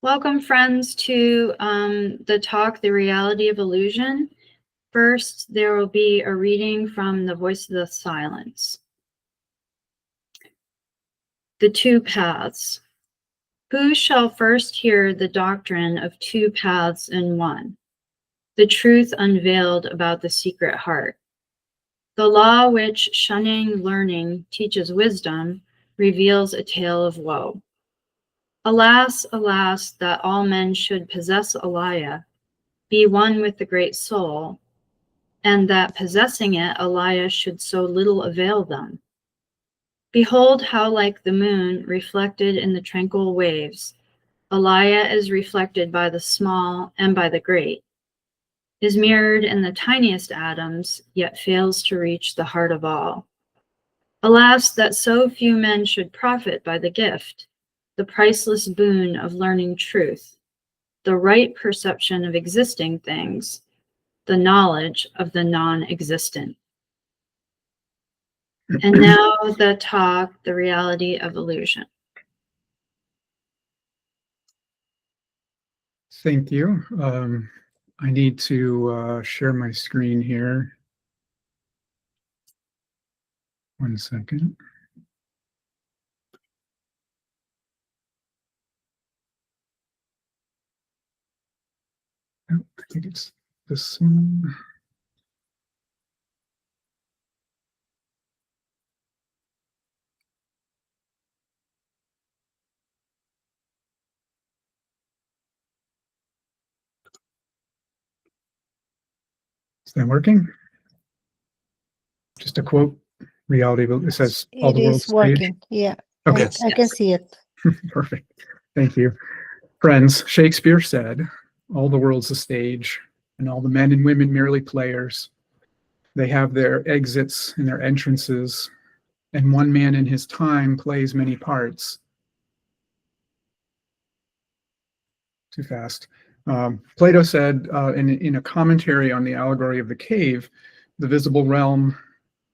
Welcome, friends, to the talk, The Reality of Illusion. First, there will be a reading from The Voice of the Silence. The Two Paths. Who shall first hear the doctrine of two paths in one? The truth unveiled about the secret heart. The law which, shunning learning, teaches wisdom, reveals a tale of woe. Alas, alas, that all men should possess Alaya, be one with the great soul, and that possessing it, Alaya should so little avail them. Behold how like the moon reflected in the tranquil waves, Alaya is reflected by the small and by the great, is mirrored in the tiniest atoms, yet fails to reach the heart of all. Alas, that so few men should profit by the gift, the priceless boon of learning truth, the right perception of existing things, the knowledge of the non-existent. And now the talk, The Reality of Illusion. Thank you. I need to share my screen here. 1 second. Oh, I think it's this one. Is that working? Just a quote. Reality. It says all the world's working. Stage. Yeah. Okay. I can see it. Perfect. Thank you. Friends, Shakespeare said, all the world's a stage, and all the men and women merely players. They have their exits and their entrances, and one man in his time plays many parts. Too fast. Plato said in a commentary on the allegory of the cave, the visible realm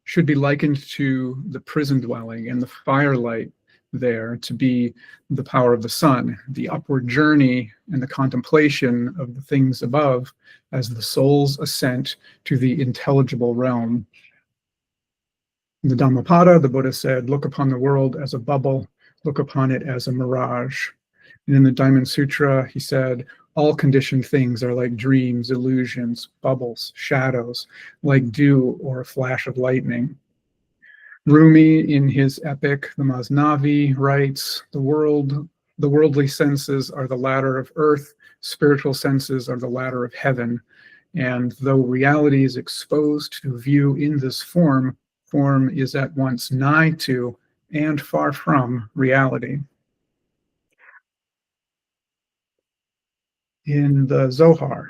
should be likened to the prison dwelling, and the firelight there to be the power of the sun, the upward journey and the contemplation of the things above as the soul's ascent to the intelligible realm. In the Dhammapada, the Buddha said, look upon the world as a bubble, look upon it as a mirage. And in the Diamond Sutra, he said, all conditioned things are like dreams, illusions, bubbles, shadows, like dew or a flash of lightning. Rumi, in his epic, the Masnavi, writes, the worldly senses are the ladder of earth, spiritual senses are the ladder of heaven. And though reality is exposed to view in this form, form is at once nigh to and far from reality. In the Zohar,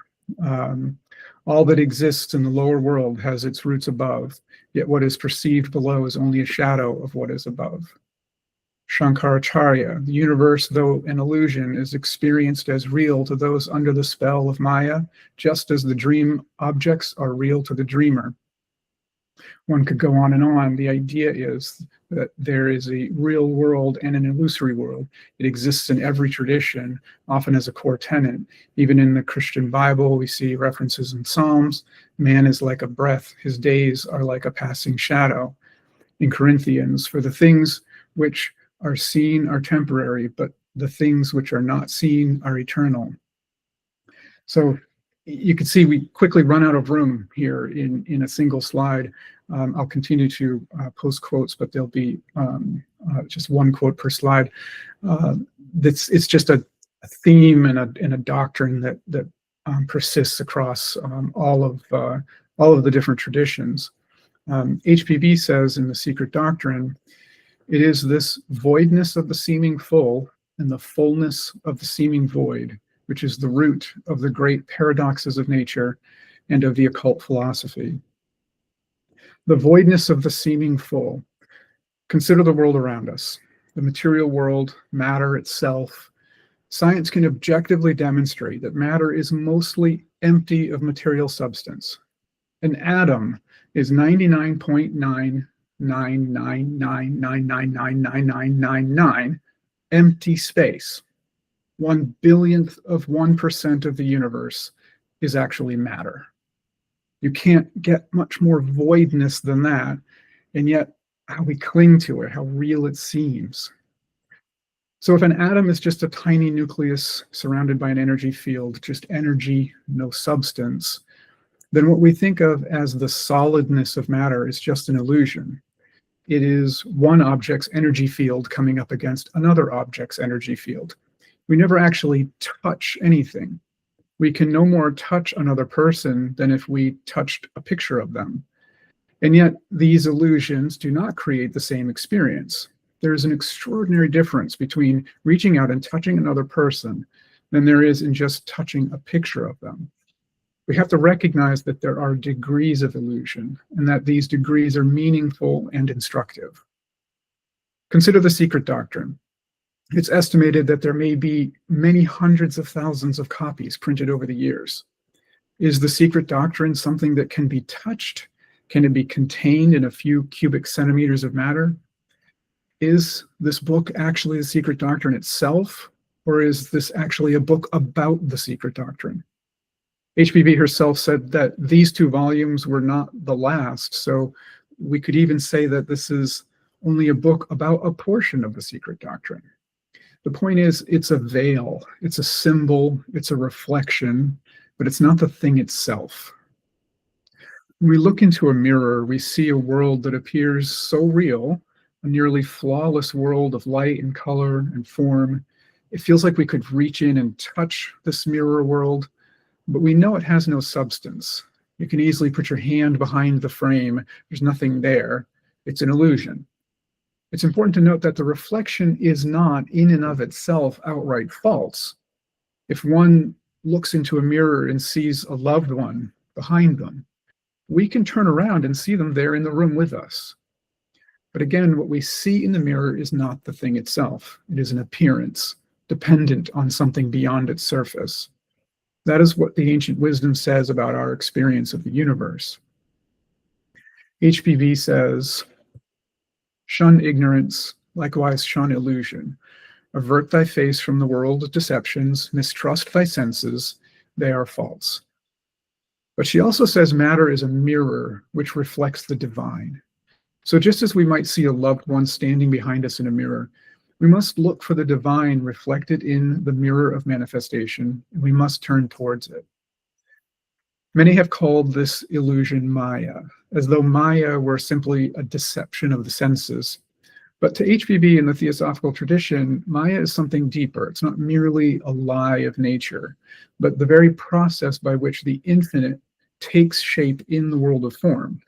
all that exists in the lower world has its roots above, yet what is perceived below is only a shadow of what is above. Shankaracharya, the universe, though an illusion, is experienced as real to those under the spell of Maya, just as the dream objects are real to the dreamer. One could go on and on. The idea is that there is a real world and an illusory world. It exists in every tradition, often as a core tenet. Even in the Christian Bible, we see references in Psalms. Man is like a breath. His days are like a passing shadow. In Corinthians, for the things which are seen are temporary, but the things which are not seen are eternal. So you can see we quickly run out of room here in a single slide. I'll continue to post quotes, but there'll be just one quote per slide. It's just a theme and a doctrine that persists across all of the different traditions. HPB says in The Secret Doctrine, it is this voidness of the seeming full and the fullness of the seeming void, which is the root of the great paradoxes of nature and of the occult philosophy. The voidness of the seeming full. Consider the world around us, the material world, matter itself. Science can objectively demonstrate that matter is mostly empty of material substance. An atom is 99.999999999 empty space. 1/100000th of 1% of the universe is actually matter. You can't get much more voidness than that, and yet how we cling to it, how real it seems. So if an atom is just a tiny nucleus surrounded by an energy field, just energy, no substance, then what we think of as the solidness of matter is just an illusion. It is one object's energy field coming up against another object's energy field. We never actually touch anything. We can no more touch another person than if we touched a picture of them. And yet these illusions do not create the same experience. There is an extraordinary difference between reaching out and touching another person than there is in just touching a picture of them. We have to recognize that there are degrees of illusion and that these degrees are meaningful and instructive. Consider the secret doctrine. It's estimated that there may be many hundreds of thousands of copies printed over the years. Is the secret doctrine something that can be touched? Can it be contained in a few cubic centimeters of matter? Is this book actually the secret doctrine itself, or is this actually a book about the secret doctrine? HPB herself said that these 2 volumes were not the last, so we could even say that this is only a book about a portion of the secret doctrine. The point is, it's a veil, it's a symbol, it's a reflection, but it's not the thing itself. When we look into a mirror, we see a world that appears so real, a nearly flawless world of light and color and form. It feels like we could reach in and touch this mirror world, but we know it has no substance. You can easily put your hand behind the frame. There's nothing there. It's an illusion. It's important to note that the reflection is not in and of itself outright false. If one looks into a mirror and sees a loved one behind them, we can turn around and see them there in the room with us. But again, what we see in the mirror is not the thing itself. It is an appearance, dependent on something beyond its surface. That is what the ancient wisdom says about our experience of the universe. HPV says, shun ignorance, likewise shun illusion. Avert thy face from the world of deceptions, mistrust thy senses, they are false. But she also says matter is a mirror which reflects the divine. So just as we might see a loved one standing behind us in a mirror, we must look for the divine reflected in the mirror of manifestation, and we must turn towards it. Many have called this illusion Maya, as though Maya were simply a deception of the senses. But to HPB in the Theosophical tradition, Maya is something deeper. It's not merely a lie of nature, but the very process by which the infinite takes shape in the world of form.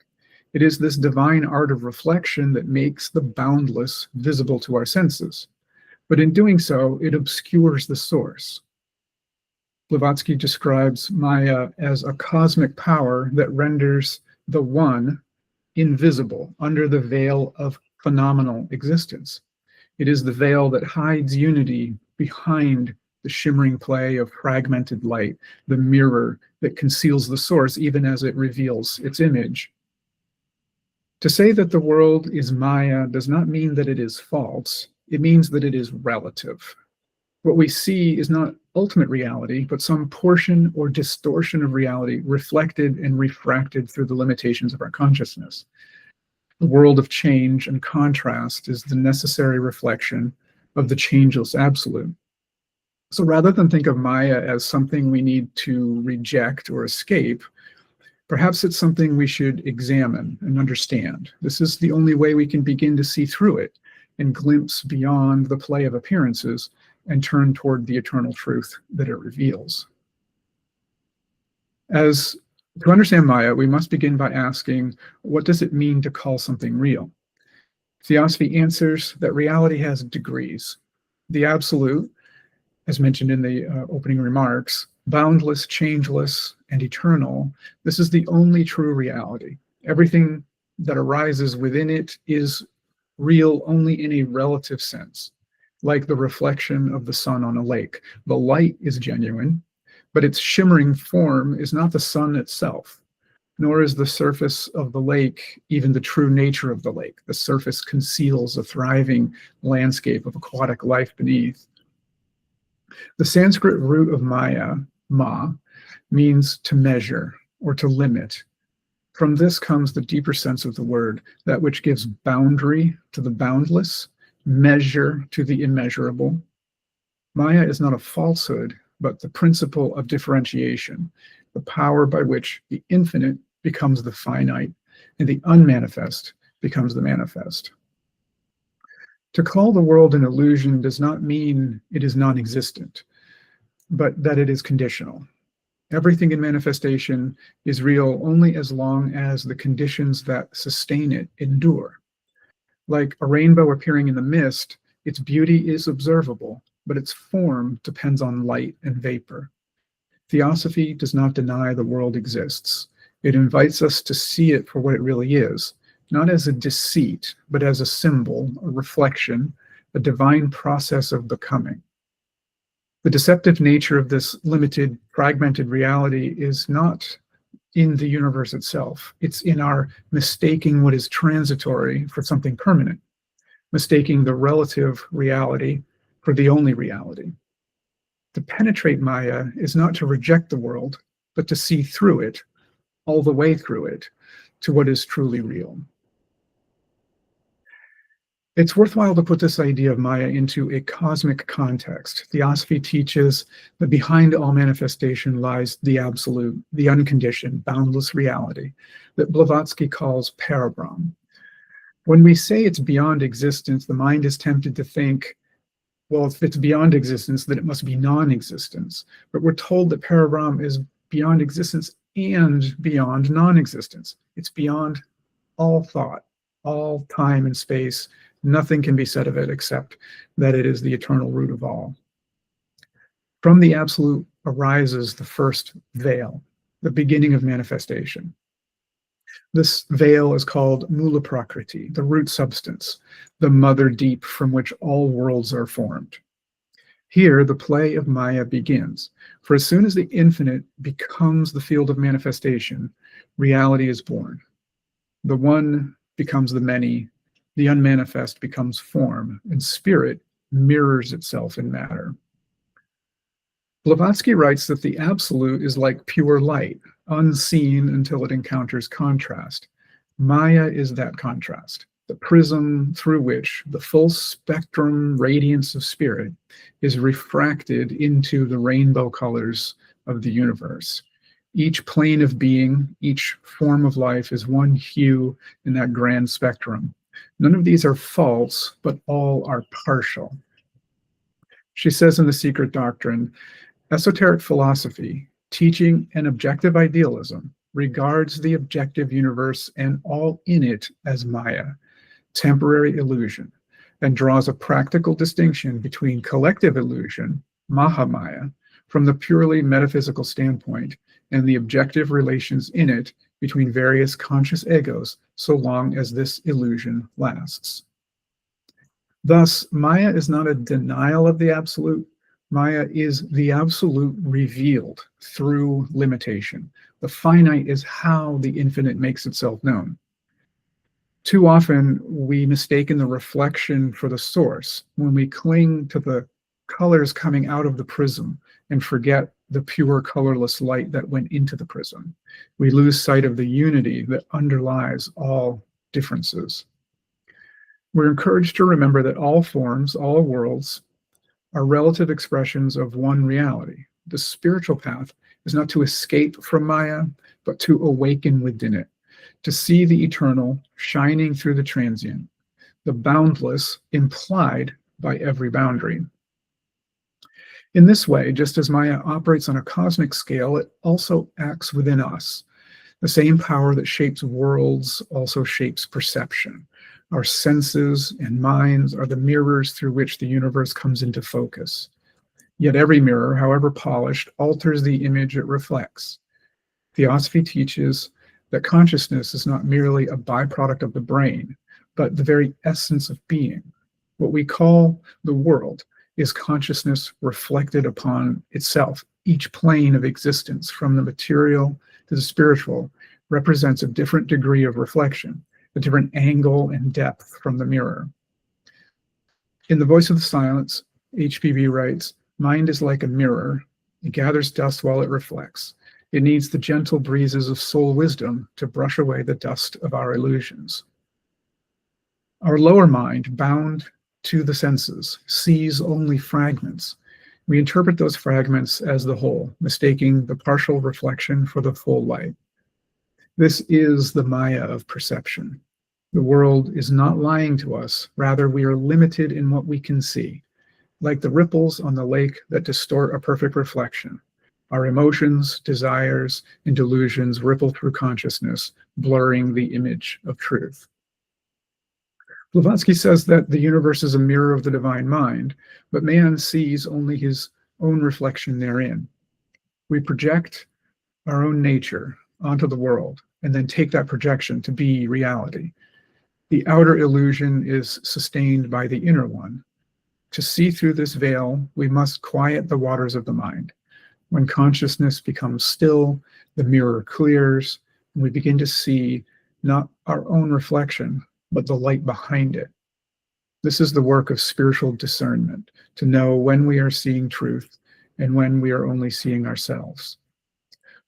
It is this divine art of reflection that makes the boundless visible to our senses. But in doing so, it obscures the source. Blavatsky describes Maya as a cosmic power that renders the one invisible under the veil of phenomenal existence. It is the veil that hides unity behind the shimmering play of fragmented light, the mirror that conceals the source even as it reveals its image. To say that the world is Maya does not mean that it is false. It means that it is relative. What we see is not ultimate reality, but some portion or distortion of reality reflected and refracted through the limitations of our consciousness. The world of change and contrast is the necessary reflection of the changeless absolute. So rather than think of Maya as something we need to reject or escape, perhaps it's something we should examine and understand. This is the only way we can begin to see through it and glimpse beyond the play of appearances and turn toward the eternal truth that it reveals. To understand Maya, we must begin by asking, what does it mean to call something real? Theosophy answers that reality has degrees. The absolute, as mentioned in the opening remarks, boundless, changeless, and eternal, this is the only true reality. Everything that arises within it is real only in a relative sense, like the reflection of the sun on a lake. The light is genuine, but its shimmering form is not the sun itself, nor is the surface of the lake even the true nature of the lake. The surface conceals a thriving landscape of aquatic life beneath. The Sanskrit root of Maya, ma, means to measure or to limit. From this comes the deeper sense of the word, that which gives boundary to the boundless, measure to the immeasurable. Maya is not a falsehood, but the principle of differentiation, the power by which the infinite becomes the finite and the unmanifest becomes the manifest. To call the world an illusion does not mean it is non-existent, but that it is conditional. Everything in manifestation is real only as long as the conditions that sustain it endure. Like a rainbow appearing in the mist, its beauty is observable, but its form depends on light and vapor. Theosophy does not deny the world exists. It invites us to see it for what it really is, not as a deceit, but as a symbol, a reflection, a divine process of becoming. The deceptive nature of this limited, fragmented reality is not in the universe itself. It's in our mistaking what is transitory for something permanent, mistaking the relative reality for the only reality. To penetrate Maya is not to reject the world, but to see through it, all the way through it, to what is truly real. It's worthwhile to put this idea of Maya into a cosmic context. Theosophy teaches that behind all manifestation lies the absolute, the unconditioned, boundless reality that Blavatsky calls Parabrahm. When we say it's beyond existence, the mind is tempted to think, well, if it's beyond existence, then it must be non-existence. But we're told that Parabrahm is beyond existence and beyond non-existence. It's beyond all thought, all time and space. Nothing can be said of it except that it is the eternal root of all. From the absolute arises the first veil, the beginning of manifestation. This veil is called Mula Prakriti, the root substance, the mother deep from which all worlds are formed. Here, the play of Maya begins, for as soon as the infinite becomes the field of manifestation, reality is born. The one becomes the many, the unmanifest becomes form, and spirit mirrors itself in matter. Blavatsky writes that the absolute is like pure light, unseen until it encounters contrast. Maya is that contrast, the prism through which the full spectrum radiance of spirit is refracted into the rainbow colors of the universe. Each plane of being, each form of life is one hue in that grand spectrum. None of these are false, but all are partial. She says in The Secret Doctrine, esoteric philosophy, teaching an objective idealism, regards the objective universe and all in it as Maya, temporary illusion, and draws a practical distinction between collective illusion, Mahamaya, from the purely metaphysical standpoint, and the objective relations in it between various conscious egos, so long as this illusion lasts. Thus, Maya is not a denial of the absolute. Maya is the absolute revealed through limitation. The finite is how the infinite makes itself known. Too often, we mistaken the reflection for the source when we cling to the colors coming out of the prism and forget the pure colorless light that went into the prism. We lose sight of the unity that underlies all differences. We're encouraged to remember that all forms, all worlds, are relative expressions of one reality. The spiritual path is not to escape from Maya, but to awaken within it, to see the eternal shining through the transient, the boundless implied by every boundary. In this way, just as Maya operates on a cosmic scale, it also acts within us. The same power that shapes worlds also shapes perception. Our senses and minds are the mirrors through which the universe comes into focus. Yet every mirror, however polished, alters the image it reflects. Theosophy teaches that consciousness is not merely a byproduct of the brain, but the very essence of being. What we call the world is consciousness reflected upon itself. Each plane of existence, from the material to the spiritual, represents a different degree of reflection, a different angle and depth from the mirror. In The Voice of the Silence, HPB writes, Mind is like a mirror. It gathers dust while it reflects. It needs the gentle breezes of soul wisdom to brush away the dust of our illusions. Our lower mind, bound to the senses, sees only fragments. We interpret those fragments as the whole, mistaking the partial reflection for the full light. This is the Maya of perception. The world is not lying to us. Rather, we are limited in what we can see, like the ripples on the lake that distort a perfect reflection. Our emotions, desires, and delusions ripple through consciousness, blurring the image of truth. Blavatsky says that the universe is a mirror of the divine mind, but man sees only his own reflection therein. We project our own nature onto the world and then take that projection to be reality. The outer illusion is sustained by the inner one. To see through this veil, we must quiet the waters of the mind. When consciousness becomes still, the mirror clears, and we begin to see not our own reflection, but the light behind it. This is the work of spiritual discernment, to know when we are seeing truth and when we are only seeing ourselves.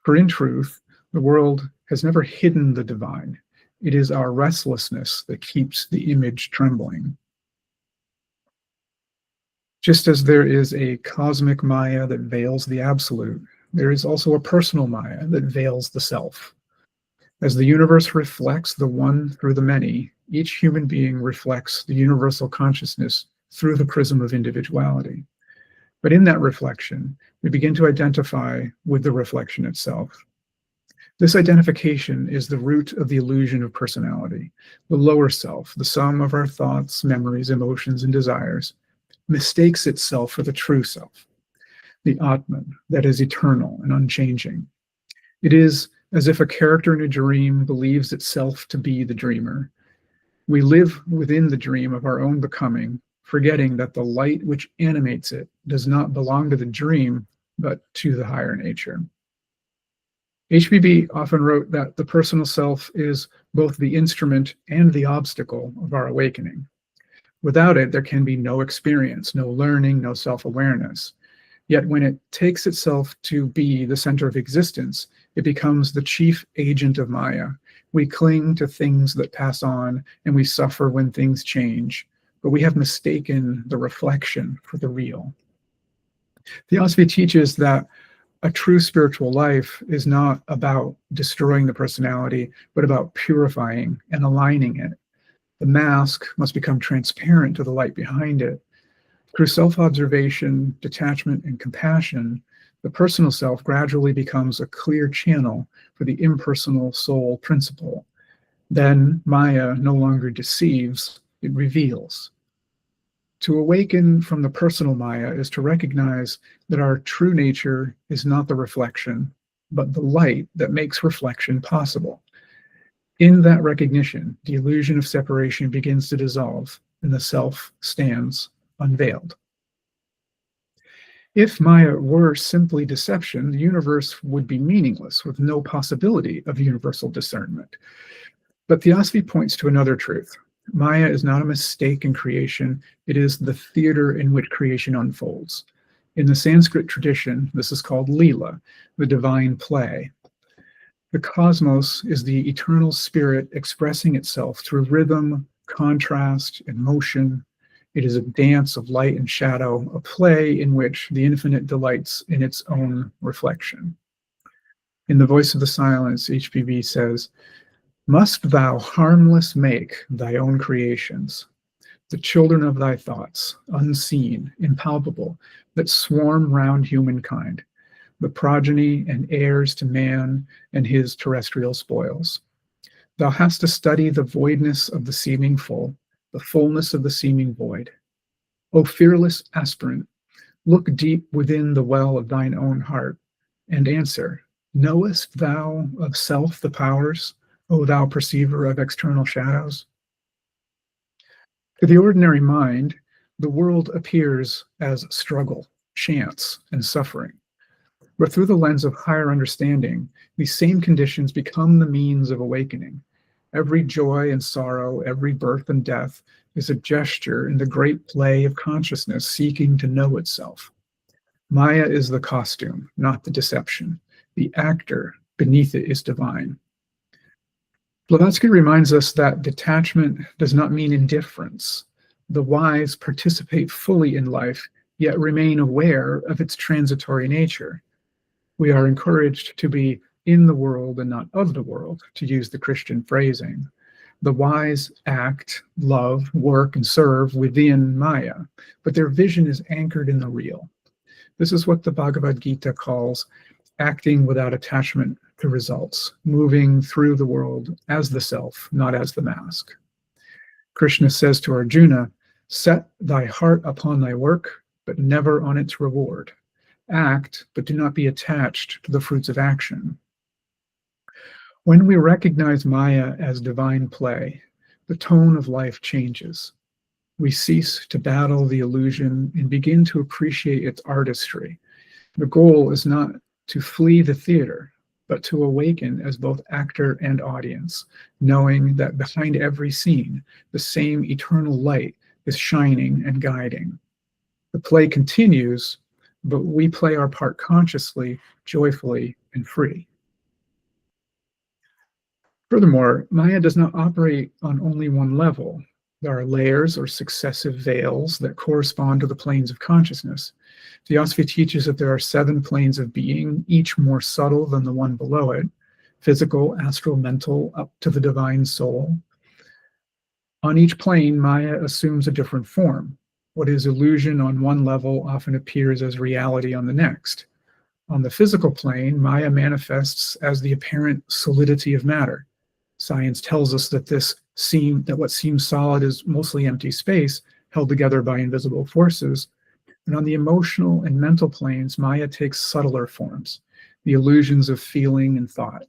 For in truth, the world has never hidden the divine. It is our restlessness that keeps the image trembling. Just as there is a cosmic Maya that veils the absolute, there is also a personal Maya that veils the self. As the universe reflects the one through the many, each human being reflects the universal consciousness through the prism of individuality. But in that reflection, we begin to identify with the reflection itself. This identification is the root of the illusion of personality. The lower self, the sum of our thoughts, memories, emotions, and desires, mistakes itself for the true self, the Atman that is eternal and unchanging. It is as if a character in a dream believes itself to be the dreamer. We live within the dream of our own becoming, forgetting that the light which animates it does not belong to the dream, but to the higher nature. HBB often wrote that the personal self is both the instrument and the obstacle of our awakening. Without it, there can be no experience, no learning, no self-awareness. Yet when it takes itself to be the center of existence, it becomes the chief agent of Maya. We cling to things that pass on, and we suffer when things change, but we have mistaken the reflection for the real. Theosophy teaches that a true spiritual life is not about destroying the personality, but about purifying and aligning it. The mask must become transparent to the light behind it. Through self-observation, detachment, and compassion, the personal self gradually becomes a clear channel for the impersonal soul principle. Then Maya no longer deceives, it reveals. To awaken from the personal Maya is to recognize that our true nature is not the reflection, but the light that makes reflection possible. In that recognition, the illusion of separation begins to dissolve, and the self stands unveiled. If Maya were simply deception, the universe would be meaningless, with no possibility of universal discernment. But Theosophy points to another truth. Maya is not a mistake in creation, it is the theater in which creation unfolds. In the Sanskrit tradition, this is called Leela, the divine play. The cosmos is the eternal spirit expressing itself through rhythm, contrast, and motion. It is a dance of light and shadow, a play in which the infinite delights in its own reflection. In The Voice of the Silence, HBB says, "Must thou harmless make thy own creations, the children of thy thoughts, unseen, impalpable, that swarm round humankind, the progeny and heirs to man and his terrestrial spoils. Thou hast to study the voidness of the seeming full, the fullness of the seeming void. O fearless aspirant, look deep within the well of thine own heart, and answer, knowest thou of self the powers, O thou perceiver of external shadows?" To the ordinary mind, the world appears as struggle, chance, and suffering. But through the lens of higher understanding, these same conditions become the means of awakening. Every joy and sorrow, every birth and death is a gesture in the great play of consciousness seeking to know itself. Maya is the costume, not the deception. The actor beneath it is divine. Blavatsky reminds us that detachment does not mean indifference. The wise participate fully in life, yet remain aware of its transitory nature. We are encouraged to be in the world and not of the world, to use the Christian phrasing. The wise act, love, work, and serve within Maya, but their vision is anchored in the real. This is what the Bhagavad Gita calls acting without attachment to results, moving through the world as the self, not as the mask. Krishna says to Arjuna, set thy heart upon thy work, but never on its reward. Act, but do not be attached to the fruits of action. When we recognize Maya as divine play, the tone of life changes. We cease to battle the illusion and begin to appreciate its artistry. The goal is not to flee the theater, but to awaken as both actor and audience, knowing that behind every scene, the same eternal light is shining and guiding. The play continues, but we play our part consciously, joyfully, and free. Furthermore, Maya does not operate on only one level. There are layers or successive veils that correspond to the planes of consciousness. Theosophy teaches that there are 7 planes of being, each more subtle than the one below it: physical, astral, mental, up to the divine soul. On each plane, Maya assumes a different form. What is illusion on one level often appears as reality on the next. On the physical plane, Maya manifests as the apparent solidity of matter. Science tells us that what seems solid is mostly empty space held together by invisible forces. And on the emotional and mental planes, Maya takes subtler forms, the illusions of feeling and thought.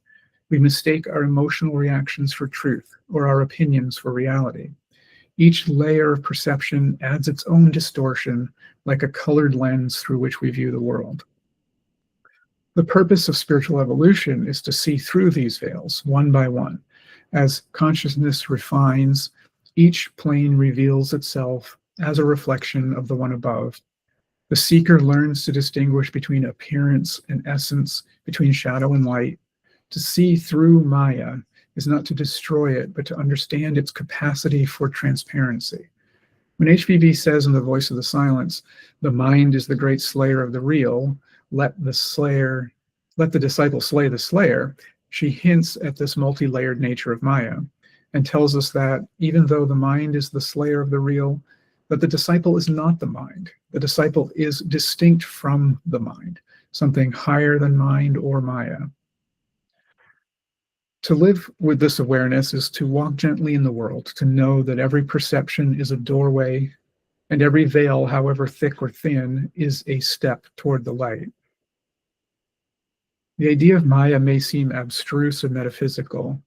We mistake our emotional reactions for truth or our opinions for reality. Each layer of perception adds its own distortion, like a colored lens through which we view the world. The purpose of spiritual evolution is to see through these veils, one by one. As consciousness refines, each plane reveals itself as a reflection of the one above. The seeker learns to distinguish between appearance and essence, between shadow and light. To see through Maya is not to destroy it, but to understand its capacity for transparency. When HPB says in The Voice of the Silence, the mind is the great slayer of the real, let the disciple slay the slayer, she hints at this multi-layered nature of Maya and tells us that even though the mind is the slayer of the real, that the disciple is not the mind. The disciple is distinct from the mind, something higher than mind or Maya. To live with this awareness is to walk gently in the world, to know that every perception is a doorway, and every veil, however thick or thin, is a step toward the light. The idea of Maya may seem abstruse and metaphysical,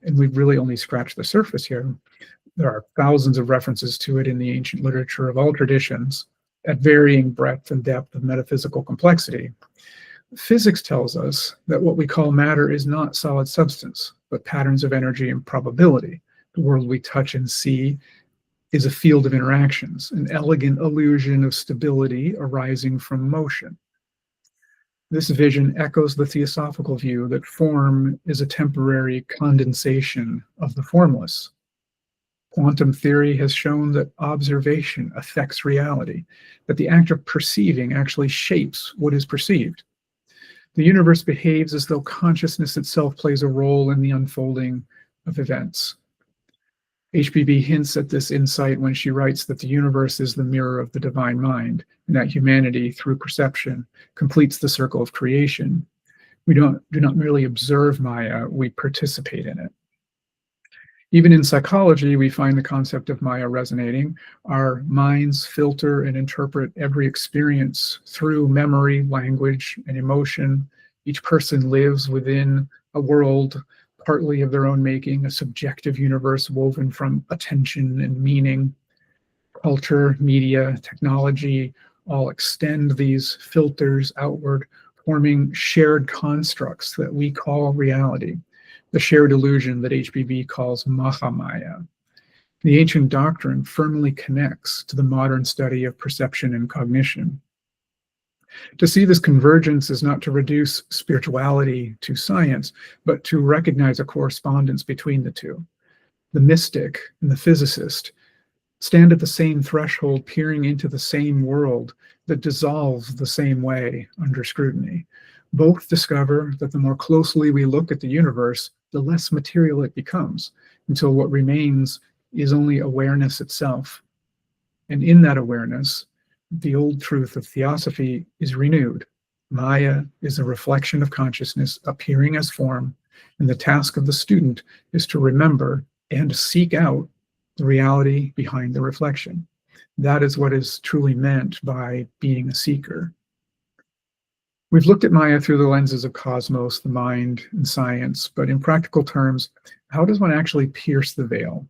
and we've really only scratched the surface here. There are thousands of references to it in the ancient literature of all traditions, at varying breadth and depth of metaphysical complexity. Physics tells us that what we call matter is not solid substance, but patterns of energy and probability. The world we touch and see is a field of interactions, an elegant illusion of stability arising from motion. This vision echoes the Theosophical view that form is a temporary condensation of the formless. Quantum theory has shown that observation affects reality, that the act of perceiving actually shapes what is perceived. The universe behaves as though consciousness itself plays a role in the unfolding of events. HPB hints at this insight when she writes that the universe is the mirror of the divine mind, and that humanity, through perception, completes the circle of creation. We do not merely observe Maya, we participate in it. Even in psychology, we find the concept of Maya resonating. Our minds filter and interpret every experience through memory, language, and emotion. Each person lives within a world partly of their own making, a subjective universe woven from attention and meaning. Culture, media, technology all extend these filters outward, forming shared constructs that we call reality, the shared illusion that HPB calls Mahamaya. The ancient doctrine firmly connects to the modern study of perception and cognition. To see this convergence is not to reduce spirituality to science, but to recognize a correspondence between the two. The mystic and the physicist stand at the same threshold, peering into the same world that dissolves the same way under scrutiny. Both discover that the more closely we look at the universe, the less material it becomes, until what remains is only awareness itself. And in that awareness, the old truth of theosophy is renewed. Maya is a reflection of consciousness appearing as form, and the task of the student is to remember and seek out the reality behind the reflection. That is what is truly meant by being a seeker. We've looked at Maya through the lenses of cosmos, the mind, and science, but in practical terms, how does one actually pierce the veil?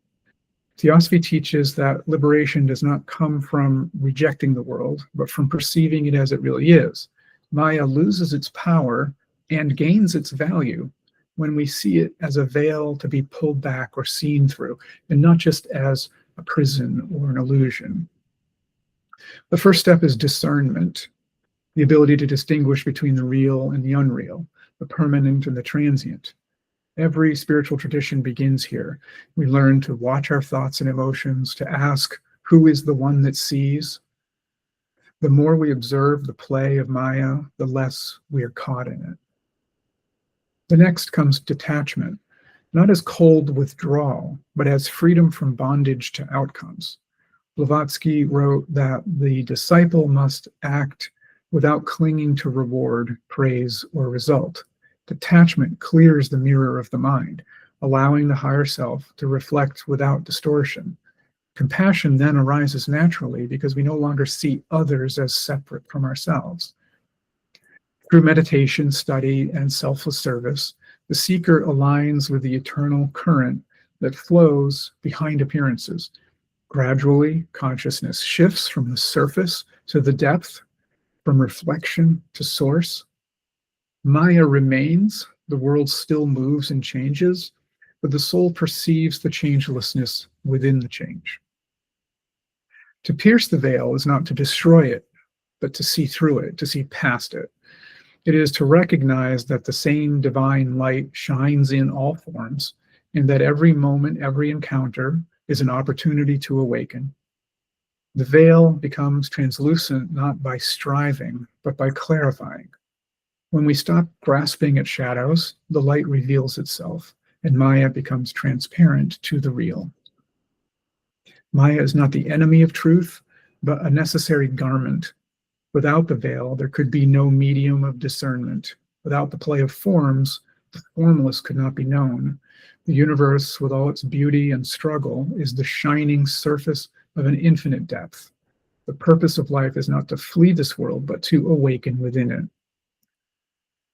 Theosophy teaches that liberation does not come from rejecting the world, but from perceiving it as it really is. Maya loses its power and gains its value when we see it as a veil to be pulled back or seen through, and not just as a prison or an illusion. The first step is discernment, the ability to distinguish between the real and the unreal, the permanent and the transient. Every spiritual tradition begins here. We learn to watch our thoughts and emotions, to ask, who is the one that sees? The more we observe the play of Maya, the less we are caught in it. The next comes detachment, not as cold withdrawal, but as freedom from bondage to outcomes. Blavatsky wrote that the disciple must act without clinging to reward, praise, or result. Detachment clears the mirror of the mind, allowing the higher self to reflect without distortion. Compassion then arises naturally because we no longer see others as separate from ourselves. Through meditation, study, and selfless service, the seeker aligns with the eternal current that flows behind appearances. Gradually, consciousness shifts from the surface to the depth, from reflection to source. Maya remains, the world still moves and changes, but the soul perceives the changelessness within the change. To pierce the veil is not to destroy it, but to see through it, to see past it. It is to recognize that the same divine light shines in all forms, and that every moment, every encounter is an opportunity to awaken. The veil becomes translucent not by striving, but by clarifying. When we stop grasping at shadows, the light reveals itself, and Maya becomes transparent to the real. Maya is not the enemy of truth, but a necessary garment. Without the veil, there could be no medium of discernment. Without the play of forms, the formless could not be known. The universe, with all its beauty and struggle, is the shining surface of an infinite depth. The purpose of life is not to flee this world, but to awaken within it.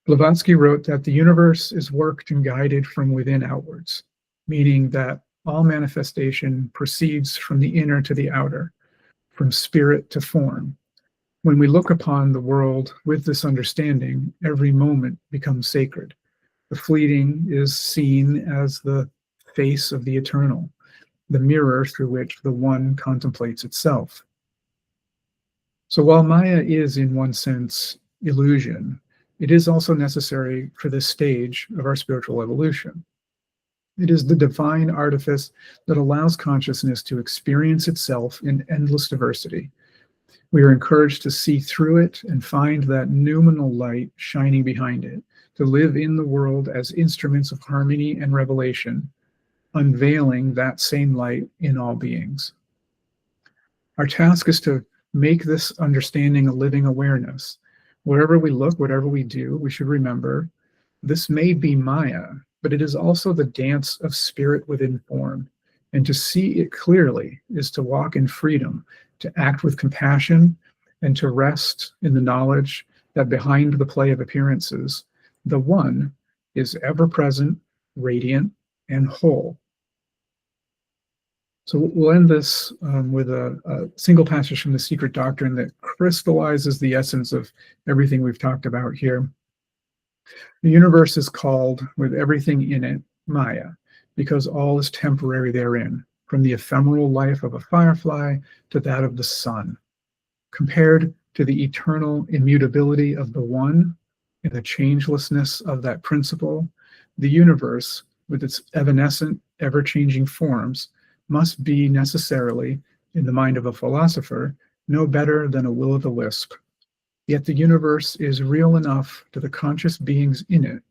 Blavatsky wrote that the universe is worked and guided from within outwards, meaning that all manifestation proceeds from the inner to the outer, from spirit to form. When we look upon the world with this understanding, every moment becomes sacred. The fleeting is seen as the face of the eternal, the mirror through which the one contemplates itself. So while Maya is, in one sense, illusion, it is also necessary for this stage of our spiritual evolution. It is the divine artifice that allows consciousness to experience itself in endless diversity. We are encouraged to see through it and find that noumenal light shining behind it, to live in the world as instruments of harmony and revelation, unveiling that same light in all beings. Our task is to make this understanding a living awareness. Wherever we look, whatever we do, we should remember this may be Maya, but it is also the dance of spirit within form. And to see it clearly is to walk in freedom, to act with compassion, and to rest in the knowledge that behind the play of appearances, the one is ever present, radiant, and whole. So we'll end this with a single passage from the Secret Doctrine that crystallizes the essence of everything we've talked about here. The universe is called, with everything in it, Maya, because all is temporary therein, from the ephemeral life of a firefly to that of the sun. Compared to the eternal immutability of the one and the changelessness of that principle, the universe, with its evanescent, ever-changing forms, must be necessarily, in the mind of a philosopher, no better than a will-o'-the-wisp. Yet the universe is real enough to the conscious beings in it,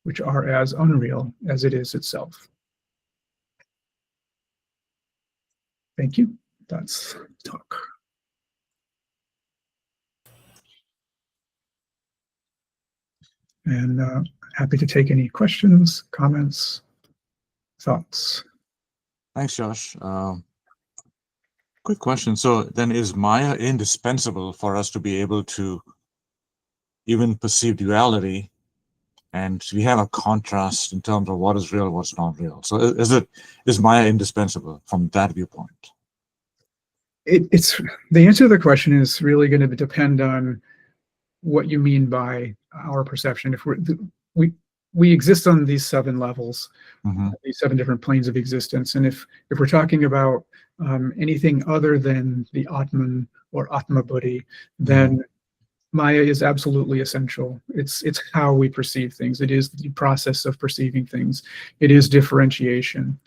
which are as unreal as it is itself. Thank you. That's talk. And happy to take any questions, comments, thoughts. Thanks, Josh. Quick question. So then is Maya indispensable for us to be able to even perceive duality? And we have a contrast in terms of what is real, what's not real. So is Maya indispensable from that viewpoint? It's the answer to the question is really going to depend on what you mean by our perception. If we exist on these 7 levels, these 7 different planes of existence, and if we're talking about anything other than the Atman or Atma Buddhi, then Maya is absolutely essential. It's how we perceive things. It is the process of perceiving things. It is differentiation.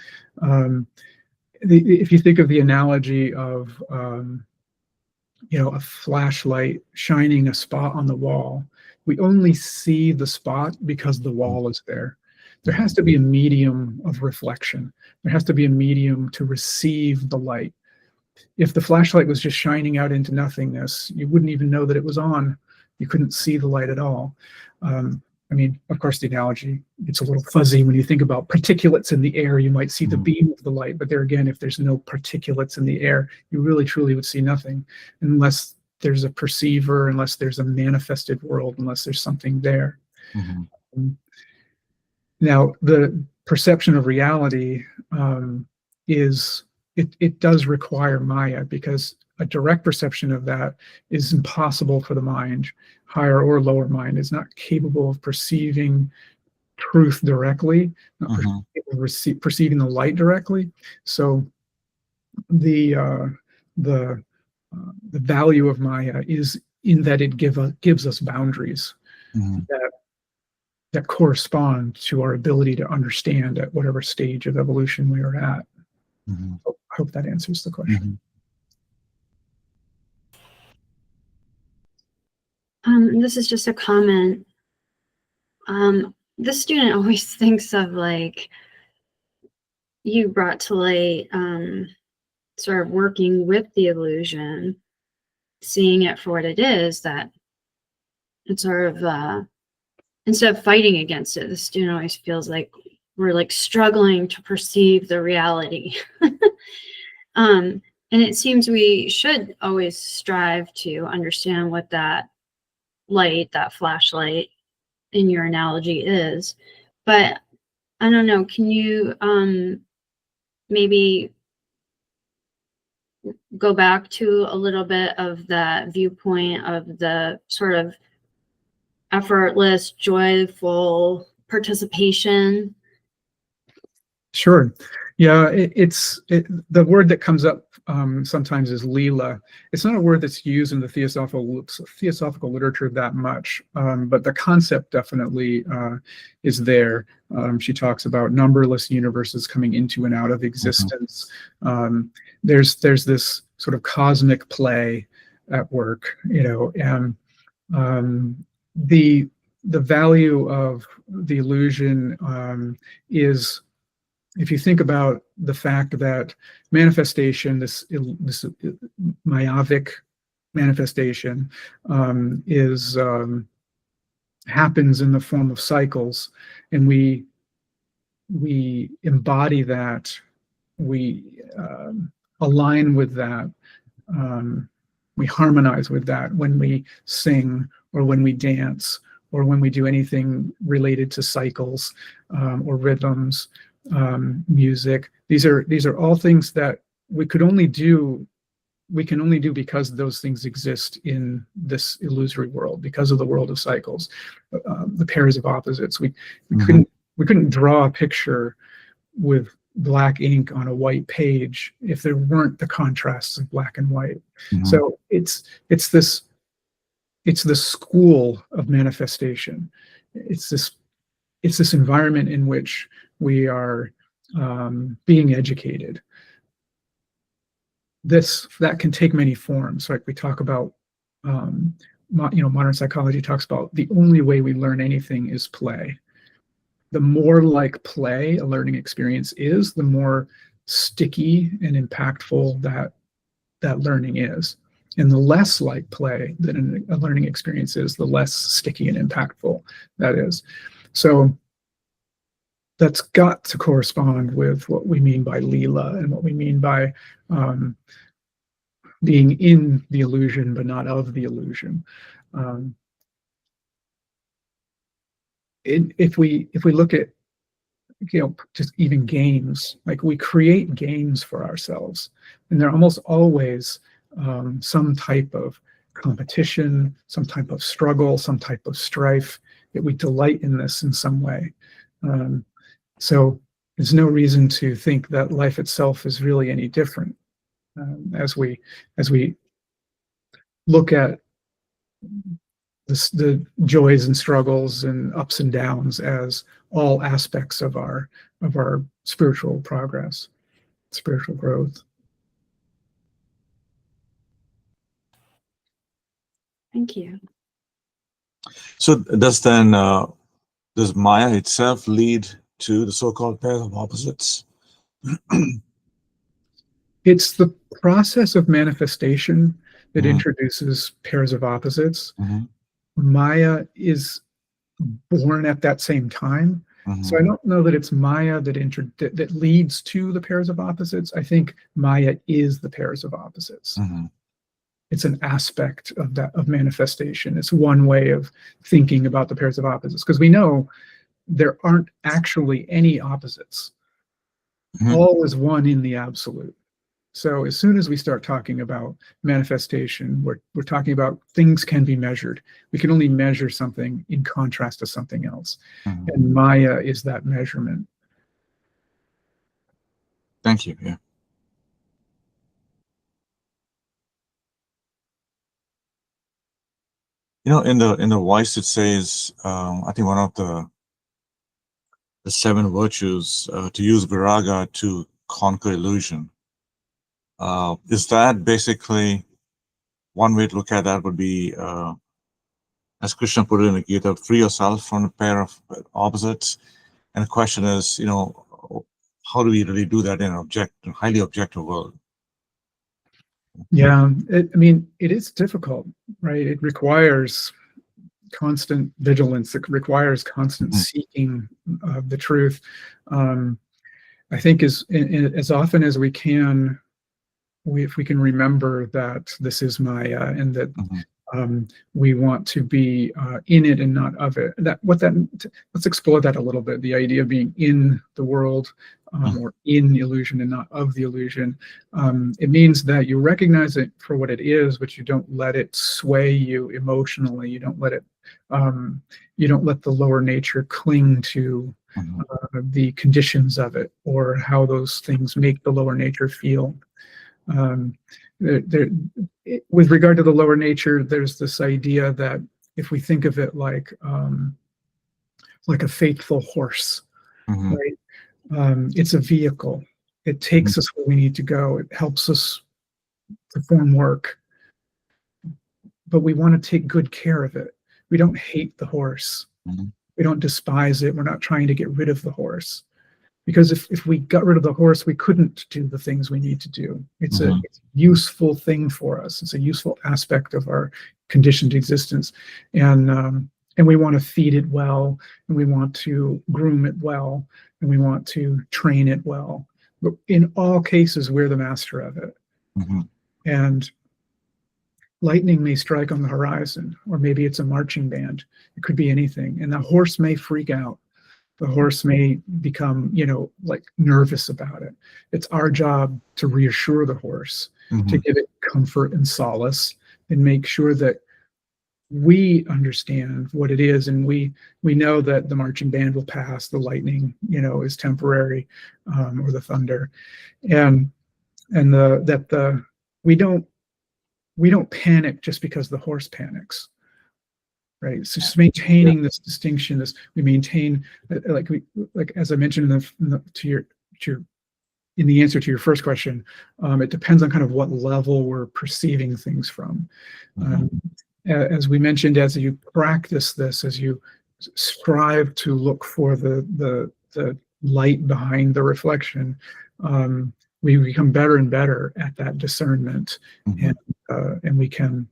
If you think of the analogy of a flashlight shining a spot on the wall, we only see the spot because the wall is there. There has to be a medium of reflection. There has to be a medium to receive the light. If the flashlight was just shining out into nothingness, you wouldn't even know that it was on. You couldn't see the light at all. I mean, of course, the analogy, it's a little fuzzy. When you think about particulates in the air, you might see the beam of the light. But there again, if there's no particulates in the air, you really, truly would see nothing unless there's a perceiver, unless there's a manifested world, unless there's something there. Now, the perception of reality it does require Maya, because a direct perception of that is impossible for the mind. Higher or lower mind is not capable of perceiving truth directly, not perceiving the light directly. So the value of Maya is in that it gives us boundaries that correspond to our ability to understand at whatever stage of evolution we are at. I hope that answers the question. This is just a comment. The student always thinks of, like, you brought to light sort of working with the illusion, seeing it for what it is, that it's sort of instead of fighting against it, the student always feels like we're like struggling to perceive the reality. And it seems we should always strive to understand what that light, that flashlight in your analogy is. But I don't know, can you maybe go back to a little bit of that viewpoint of the sort of effortless, joyful participation? Sure. Yeah, the word that comes up sometimes is lila. It's not a word that's used in the theosophical literature that much, but the concept definitely is there. She talks about numberless universes coming into and out of existence. There's this sort of cosmic play at work, and the value of the illusion is, if you think about the fact that manifestation, this myopic manifestation, happens in the form of cycles, and we embody that, we align with that, we harmonize with that when we sing or when we dance or when we do anything related to cycles or rhythms. Music. These are all things that we can only do because those things exist in this illusory world, because of the world of cycles, the pairs of opposites. We couldn't draw a picture with black ink on a white page if there weren't the contrasts of black and white. So it's this it's the school of manifestation. It's this environment in which we are being educated. That can take many forms. Like we talk about, modern psychology talks about the only way we learn anything is play. The more like play a learning experience is, the more sticky and impactful that learning is. And the less like play that a learning experience is, the less sticky and impactful that is. So that's got to correspond with what we mean by Leela and what we mean by being in the illusion but not of the illusion. If we look at, just even games, like we create games for ourselves, and they're almost always some type of competition, some type of struggle, some type of strife, that we delight in this in some way. So there's no reason to think that life itself is really any different as we look at the joys and struggles and ups and downs as all aspects of our spiritual progress, spiritual growth. Thank you. So does Maya itself lead to the so-called pair of opposites? It's the process of manifestation that Mhm. introduces pairs of opposites. Mhm. Maya is born at that same time. So I Mhm. don't know that it's Maya that leads to the pairs of opposites. I think Maya is the pairs of opposites. Mhm. It's an aspect of manifestation. It's one way of thinking about the pairs of opposites, because we know there aren't actually any opposites. Mhm. All is one in the absolute. So as soon as we start talking about manifestation, we're talking about things can be measured. We can only measure something in contrast to something else. Mhm. And Maya is that measurement. Thank you. Yeah. In the Voice it says, I think one of the seven virtues, to use viraga to conquer illusion. Is that basically one way to look at that? Would be, as Krishna put it in the Gita, free yourself from a pair of opposites. And the question is, how do we really do that in an highly objective world? Yeah, it is difficult, right? It requires constant vigilance. It requires constant Mhm. seeking of the truth. I think as often as we can, if we can remember that this is Maya and that Mhm. we want to be in it and not of it. Let's explore that a little bit. The idea of being in the world or in the illusion and not of the illusion. It means that you recognize it for what it is, but you don't let it sway you emotionally. You don't let it. You don't let the lower nature cling to Mhm. the conditions of it or how those things make the lower nature feel. With regard to the lower nature, there's this idea that if we think of it like a faithful horse, Mhm. right? It's a vehicle. It takes us where we need to go. It helps us perform work, but we want to take good care of it. We don't hate the horse. Mhm. We don't despise it. We're not trying to get rid of the horse. Because if we got rid of the horse, we couldn't do the things we need to do. It's a Mhm. useful thing for us. It's a useful aspect of our conditioned existence, and we want to feed it well, and we want to groom it well, and we want to train it well. But in all cases, we're the master of it. Mhm. And lightning may strike on the horizon, or maybe it's a marching band. It could be anything, and the horse may freak out. The horse may become, like nervous about it. It's our job to reassure the horse, to Mhm. give it comfort and solace, and make sure that we understand what it is, and we know that the marching band will pass, the lightning, is temporary, or the thunder, and we don't panic just because the horse panics. right? So just maintaining this distinction, we maintain, like as I mentioned in the answer to your first question, it depends on kind of what level we're perceiving things from. As we mentioned, as you practice this, as you strive to look for the light behind the reflection, we become better and better at that discernment, and we can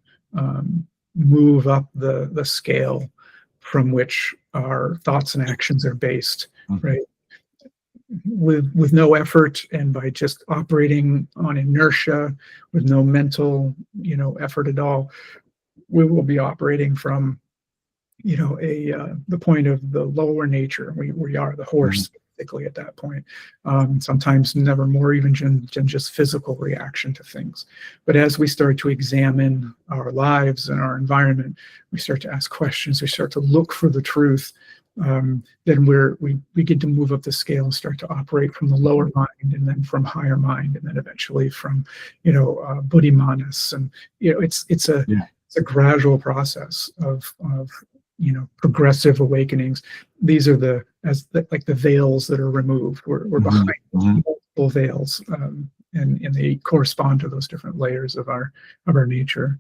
move up the scale from which our thoughts and actions are based, right? With no effort, and by just operating on inertia, with no mental, effort at all, we will be operating from, the point of the lower nature. We are the horse, basically, at that point. Sometimes never more even than just physical reaction to things. But as we start to examine our lives and our environment, we start to ask questions, we start to look for the truth, then we get to move up the scale and start to operate from the lower mind, and then from higher mind, and then eventually from, buddhimanas. And it's a gradual process of progressive awakenings. These are like the veils that are removed. We're behind multiple veils, and they correspond to those different layers of our nature.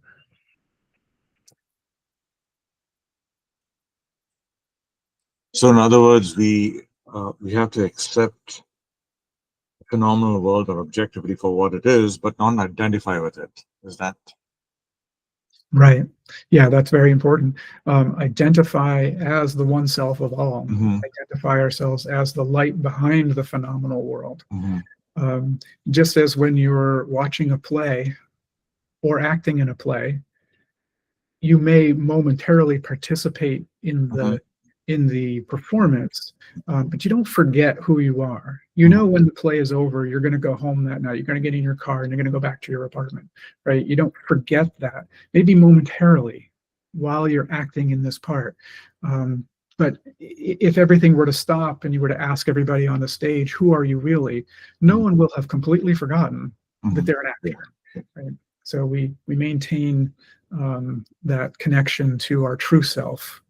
So in other words, we have to accept the phenomenal world or objectivity for what it is, but not identify with it. Is that right? Yeah, that's very important. Identify as the one self of all. Identify ourselves as the light behind the phenomenal world. Just as when you're watching a play or acting in a play, you may momentarily participate in the performance, but you don't forget who you are. When the play is over, you're going to go home that night, you're going to get in your car, and you're going to go back to your apartment, right? You don't forget that, maybe momentarily while you're acting in this part. But if everything were to stop and you were to ask everybody on the stage, who are you really? No one will have completely forgotten that they're an actor, right? So we maintain that connection to our true self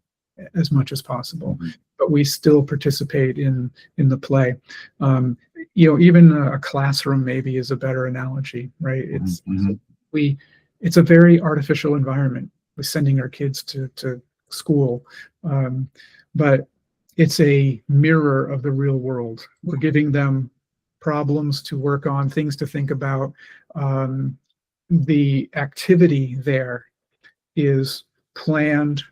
as much as possible, but we still participate in the play. Even a classroom maybe is a better analogy, right? It's a very artificial environment with sending our kids to school, but it's a mirror of the real world. We're giving them problems to work on, things to think about. The activity there is planned,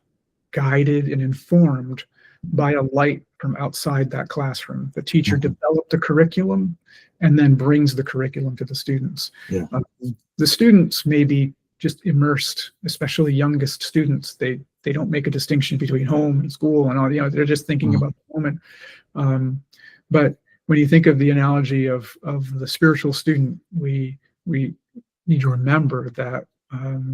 guided, and informed by a light from outside that classroom. The teacher developed the curriculum and then brings the curriculum to the students. The students may be just immersed, especially youngest students. They don't make a distinction between home and school and all. They're just thinking about the moment. But when you think of the analogy of the spiritual student, we need to remember that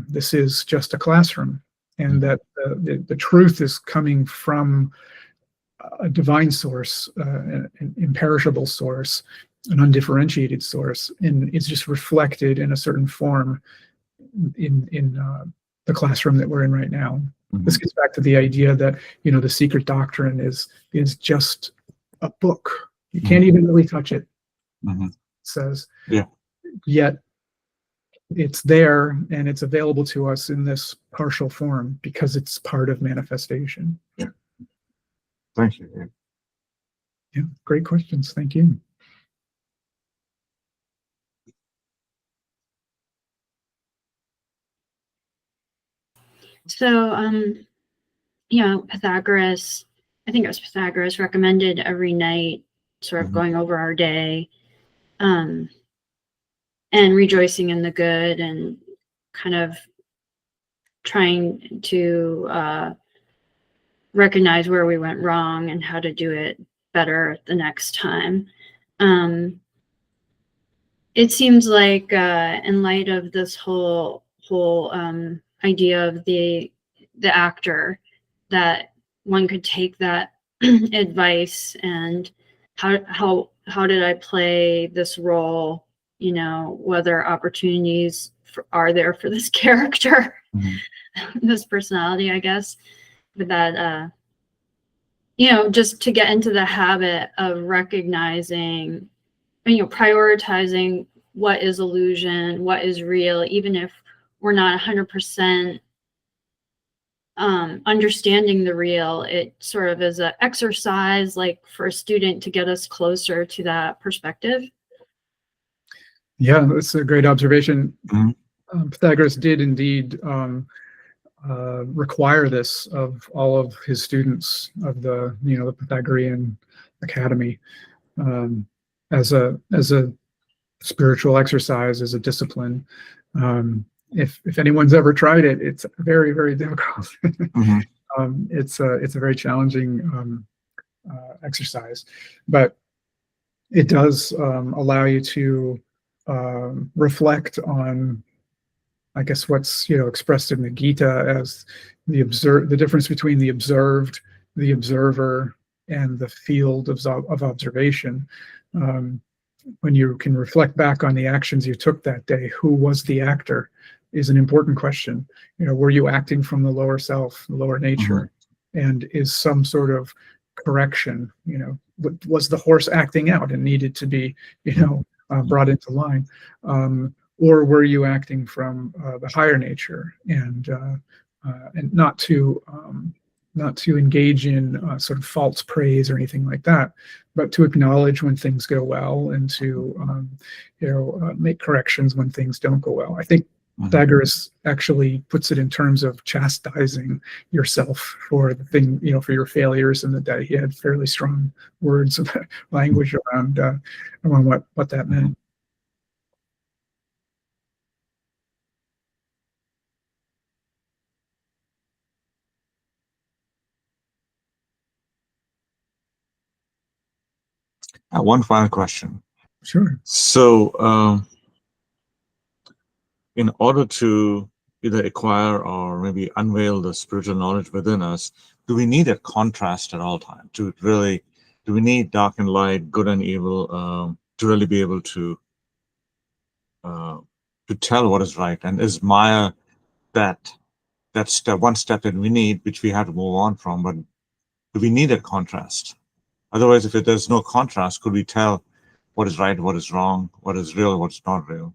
this is just a classroom, and that the truth is coming from a divine source, an imperishable source, an undifferentiated source, and it's just reflected in a certain form in the classroom that we're in right now. This gets back to the idea that the secret doctrine is just a book. You can't even really touch it. It says, yet it's there and it's available to us in this partial form because it's part of manifestation. Thank you. Yeah, great questions. Thank you. So, Pythagoras, I think it was Pythagoras, recommended every night sort of going over our day, and rejoicing in the good, and kind of trying to recognize where we went wrong and how to do it better the next time. It seems like in light of this whole idea of the actor, that one could take that advice and how did I play this role? Whether opportunities are there for this character, this personality, I guess. that just to get into the habit of recognizing, prioritizing what is illusion, what is real, even if we're not 100% understanding the real. It sort of is an exercise, like for a student, to get us closer to that perspective. Yeah, that's a great observation. Mm-hmm. Pythagoras did indeed require this of all of his students of the Pythagorean Academy, as a spiritual exercise, as a discipline. If anyone's ever tried it, it's very, very difficult. Mm-hmm. It's a very challenging exercise, but it does allow you to reflect on, I guess, what's expressed in the Gita as the difference between the observed, the observer, and the field of observation. When you can reflect back on the actions you took that day, who was the actor, is an important question. Were you acting from the lower self, the lower nature? Mm-hmm. And is some sort of correction, was the horse acting out and needed to be, brought into line? Or were you acting from the higher nature, and not to engage in sort of false praise or anything like that, but to acknowledge when things go well, and to make corrections when things don't go well. I think Pythagoras actually puts it in terms of chastising yourself for the thing, for your failures in the day. He had fairly strong words of language around what that meant. One final question. Sure. So, in order to either acquire or maybe unveil the spiritual knowledge within us, do we need a contrast at all times? Do we need dark and light, good and evil, to really be able to tell what is right? And is Maya that one step that we need, which we have to move on from? But do we need a contrast? Otherwise, if there's no contrast, could we tell what is right, what is wrong, what is real, what's not real?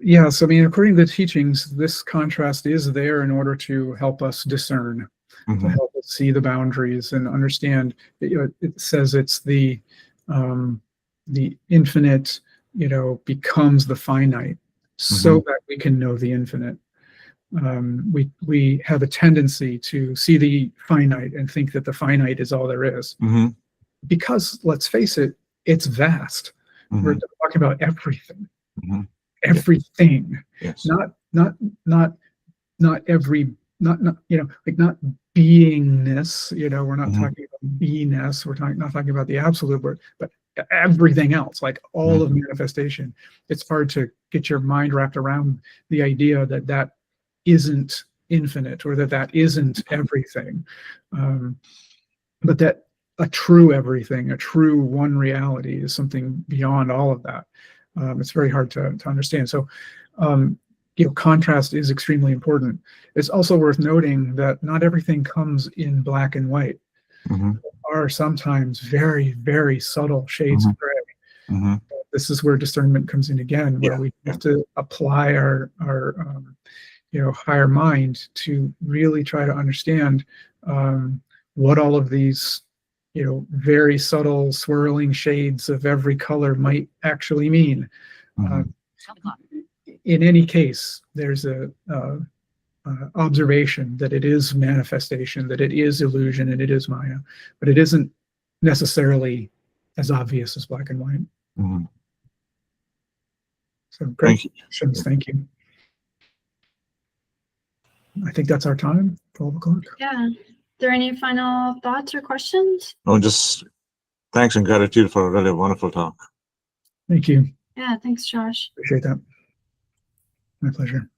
Yes, I mean, according to the teachings, this contrast is there in order to help us discern, to help us see the boundaries and understand. It says it's the infinite, becomes the finite, so that we can know the infinite. We have a tendency to see the finite and think that the finite is all there is, because let's face it, it's vast. We're talking about everything. Everything. Yes. Not every, not not beingness. We're not talking about beingness. We're not talking about the absolute word, but everything else, like all of manifestation. It's hard to get your mind wrapped around the idea that that isn't infinite, or that isn't everything, but that a true everything, a true one reality, is something beyond all of that. It's very hard to understand. So, contrast is extremely important. It's also worth noting that not everything comes in black and white. There are sometimes very, very subtle shades of gray. This is where discernment comes in again, where we have to apply our higher mind to really try to understand what all of these very subtle swirling shades of every color might actually mean. In any case, there's a observation that it is manifestation, that it is illusion, and it is Maya, but it isn't necessarily as obvious as black and white. So great questions. Thank you. I think that's our time, 12 o'clock. Yeah. Are there any final thoughts or questions? No, just thanks and gratitude for a really wonderful talk. Thank you. Yeah, thanks, Josh. Appreciate that. My pleasure.